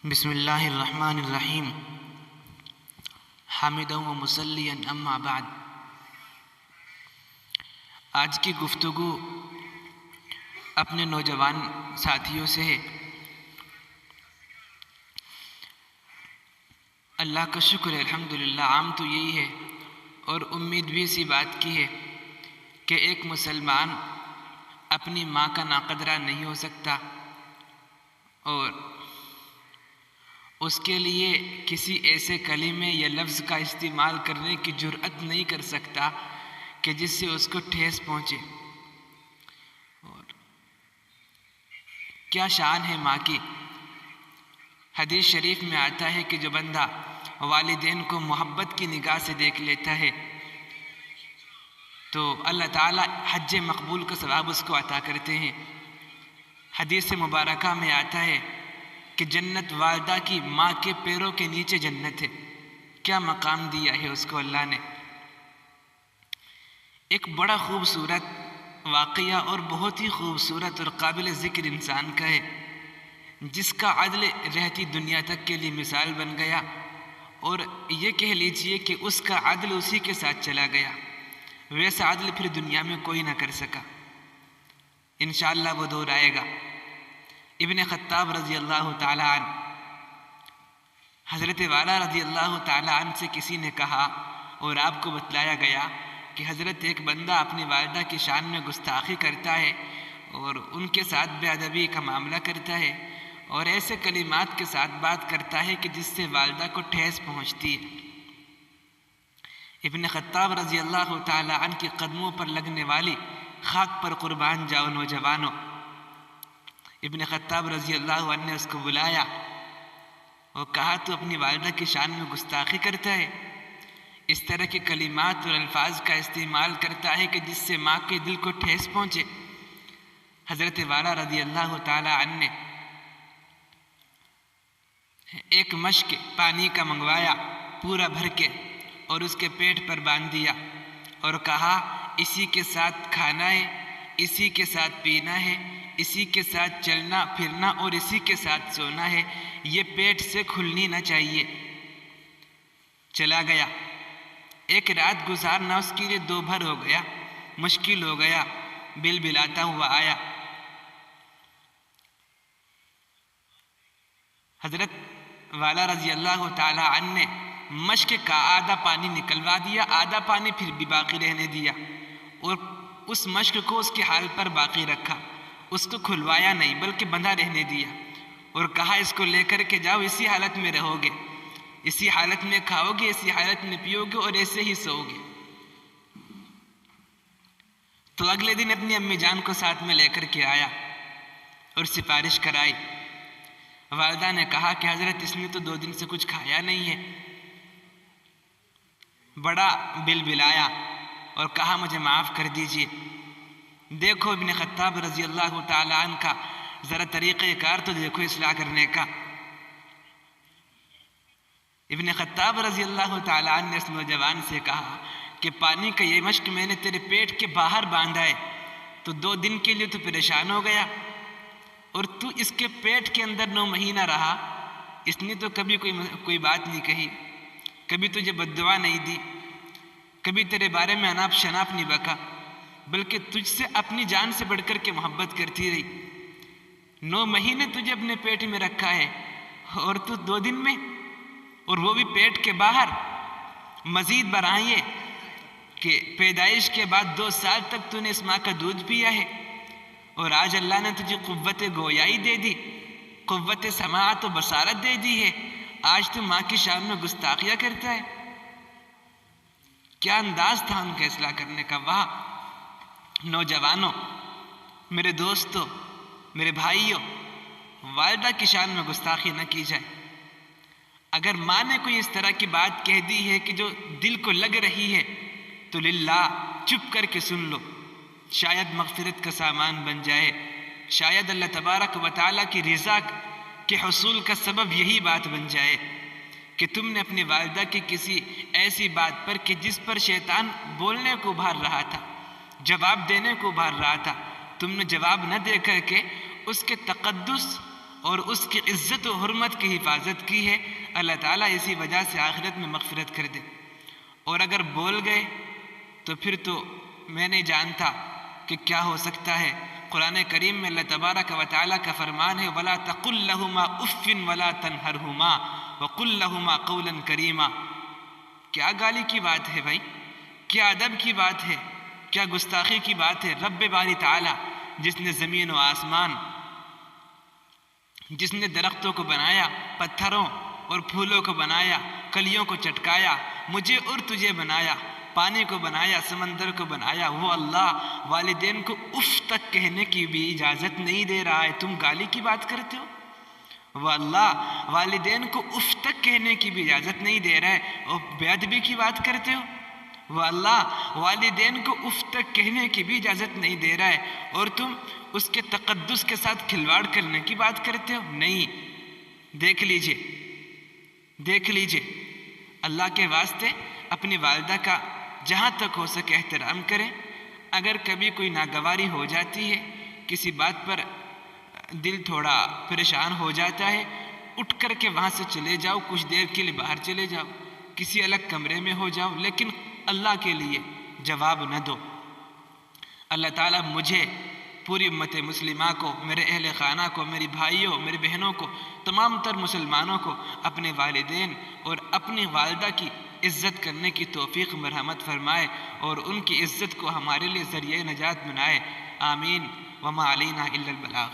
بسم اللہ الرحمن الرحیم حامدا و مسلیا اما بعد۔ آج کی گفتگو اپنے نوجوان ساتھیوں سے ہے۔ اللہ کا شکر ہے، الحمدللہ عام تو یہی ہے اور امید بھی اسی بات کی ہے کہ ایک مسلمان اپنی ماں کا ناقدرہ نہیں ہو سکتا اور اس کے لیے کسی ایسے کلمے یا لفظ کا استعمال کرنے کی جرأت نہیں کر سکتا کہ جس سے اس کو ٹھیس پہنچے۔ اور کیا شان ہے ماں کی۔ حدیث شریف میں آتا ہے کہ جو بندہ والدین کو محبت کی نگاہ سے دیکھ لیتا ہے تو اللہ تعالیٰ حج مقبول کا ثواب اس کو عطا کرتے ہیں۔ حدیث مبارکہ میں آتا ہے کہ جنت والدہ کی ماں کے پیروں کے نیچے جنت ہے۔ کیا مقام دیا ہے اس کو اللہ نے۔ ایک بڑا خوبصورت واقعہ اور بہت ہی خوبصورت اور قابل ذکر انسان کا ہے جس کا عدل رہتی دنیا تک کے لیے مثال بن گیا، اور یہ کہہ لیجئے کہ اس کا عدل اسی کے ساتھ چلا گیا۔ ویسا عدل پھر دنیا میں کوئی نہ کر سکا۔ انشاءاللہ وہ دور آئے گا۔ ابن خطاب رضی اللہ تعالیٰ عنہ، حضرت والا رضی اللہ تعالیٰ عنہ سے کسی نے کہا اور آپ کو بتلایا گیا کہ حضرت ایک بندہ اپنی والدہ کی شان میں گستاخی کرتا ہے اور ان کے ساتھ بے ادبی کا معاملہ کرتا ہے اور ایسے کلمات کے ساتھ بات کرتا ہے کہ جس سے والدہ کو ٹھیس پہنچتی ہے۔ ابن خطاب رضی اللہ تعالیٰ عنہ کے قدموں پر لگنے والی خاک پر قربان جاؤ نوجوانوں۔ ابن خطاب رضی اللہ عنہ نے اس کو بلایا اور کہا تو اپنی والدہ کی شان میں گستاخی کرتا ہے، اس طرح کے کلمات اور الفاظ کا استعمال کرتا ہے کہ جس سے ماں کے دل کو ٹھیس پہنچے۔ حضرت والا رضی اللہ تعالی عنہ نے ایک مشک پانی کا منگوایا پورا بھر کے اور اس کے پیٹ پر باندھ دیا اور کہا اسی کے ساتھ کھانا ہے، اسی کے ساتھ پینا ہے، اسی کے ساتھ چلنا پھرنا اور اسی کے ساتھ سونا ہے، یہ پیٹ سے کھلنی نہ چاہیے۔ چلا گیا۔ ایک رات گزارنا اس کے لیے دو بھر ہو گیا، مشکل ہو گیا، بل بلاتا ہوا آیا۔ حضرت والا رضی اللہ تعالی عنہ نے مشک کا آدھا پانی نکلوا دیا، آدھا پانی پھر بھی باقی رہنے دیا اور اس مشک کو اس کے حال پر باقی رکھا، اس کو کھلوایا نہیں بلکہ بندھا رہنے دیا اور کہا اس کو لے کر کے جاؤ، اسی حالت میں رہو گے، اسی حالت میں کھاؤ گے، اسی حالت میں پیو گے اور ایسے ہی سو گے۔ تو اگلے دن اپنی امی جان کو ساتھ میں لے کر کے آیا اور سفارش کرائی۔ والدہ نے کہا کہ حضرت اس نے تو 2 دن سے کچھ کھایا نہیں ہے۔ بڑا بل بلایا اور کہا مجھے معاف کر دیجئے۔ دیکھو ابن خطاب رضی اللہ تعالیٰ عنہ کا ذرا طریقہ کار تو دیکھو اصلاح کرنے کا۔ ابن خطاب رضی اللہ تعالیٰ عنہ نے اس نوجوان سے کہا کہ پانی کا یہ مشک میں نے تیرے پیٹ کے باہر باندھا ہے تو 2 دن کے لیے تو پریشان ہو گیا اور تو اس کے پیٹ کے اندر 9 مہینہ رہا، اس نے تو کبھی کوئی بات نہیں کہی، کبھی تجھے بد دعا نہیں دی، کبھی تیرے بارے میں اناپ شناپ نہیں بکا، بلکہ تجھ سے اپنی جان سے بڑھ کر کے محبت کرتی رہی۔ 9 مہینے تجھے اپنے پیٹ میں رکھا ہے اور تو 2 دن میں، اور وہ بھی پیٹ کے باہر۔ مزید برآں کہ پیدائش کے بعد 2 سال تک تو نے اس ماں کا دودھ پیا ہے اور آج اللہ نے تجھے قوت گویائی دے دی، قوت سماعت و بصارت دے دی ہے، آج تو ماں کی شان میں گستاخیاں کرتا ہے۔ کیا انداز تھا ان کا اصلاح کرنے کا۔ واہ نوجوانوں، میرے دوستوں، میرے بھائیوں، والدہ کی شان میں گستاخی نہ کی جائے۔ اگر ماں نے کوئی اس طرح کی بات کہہ دی ہے کہ جو دل کو لگ رہی ہے تو للہ چپ کر کے سن لو، شاید مغفرت کا سامان بن جائے، شاید اللہ تبارک و تعالیٰ کی رضا کے حصول کا سبب یہی بات بن جائے کہ تم نے اپنی والدہ کی کسی ایسی بات پر کہ جس پر شیطان بولنے کو ابھار رہا تھا، جواب دینے کو ابھار رہا تھا، تم نے جواب نہ دے کر کے اس کے تقدس اور اس کی عزت و حرمت کی حفاظت کی ہے، اللہ تعالیٰ اسی وجہ سے آخرت میں مغفرت کر دے۔ اور اگر بول گئے تو پھر تو میں نہیں جانتا کہ کیا ہو سکتا ہے۔ قرآن کریم میں اللہ تبارک و تعالیٰ کا فرمان ہے وَلَا تَقُلْ لَهُمَا اُفٍّ وَلَا تَنْهَرْهُمَا وَقُلْ لَهُمَا قَوْلًا كَرِيمًا۔ کیا گالی کی بات ہے بھائی، کیا ادب کی بات ہے، کیا گستاخی کی بات ہے۔ رب باری تعالیٰ جس نے زمین و آسمان، جس نے درختوں کو بنایا، پتھروں اور پھولوں کو بنایا، کلیوں کو چٹکایا، مجھے اور تجھے بنایا، پانی کو بنایا، سمندر کو بنایا، وہ اللہ والدین کو اف تک کہنے کی بھی اجازت نہیں دے رہا ہے، تم گالی کی بات کرتے ہو۔ وہ اللہ والدین کو اف تک کہنے کی بھی اجازت نہیں دے رہا ہے اور بے ادبی کی بات کرتے ہو۔ وہ اللہ والدین کو اف تک کہنے کی بھی اجازت نہیں دے رہا ہے اور تم اس کے تقدس کے ساتھ کھلواڑ کرنے کی بات کرتے ہو۔ نہیں، دیکھ لیجئے اللہ کے واسطے اپنی والدہ کا جہاں تک ہو سکے احترام کریں۔ اگر کبھی کوئی ناگواری ہو جاتی ہے، کسی بات پر دل تھوڑا پریشان ہو جاتا ہے، اٹھ کر کے وہاں سے چلے جاؤ، کچھ دیر کے لیے باہر چلے جاؤ، کسی الگ کمرے میں ہو جاؤ، لیکن اللہ کے لیے جواب نہ دو۔ اللہ تعالیٰ مجھے، پوری امت مسلمہ کو، میرے اہل خانہ کو، میری بھائیوں، میری بہنوں کو، تمام تر مسلمانوں کو اپنے والدین اور اپنی والدہ کی عزت کرنے کی توفیق مرحمت فرمائے اور ان کی عزت کو ہمارے لیے ذریعہ نجات بنائے۔ آمین۔ وما علینا الا البلاغ۔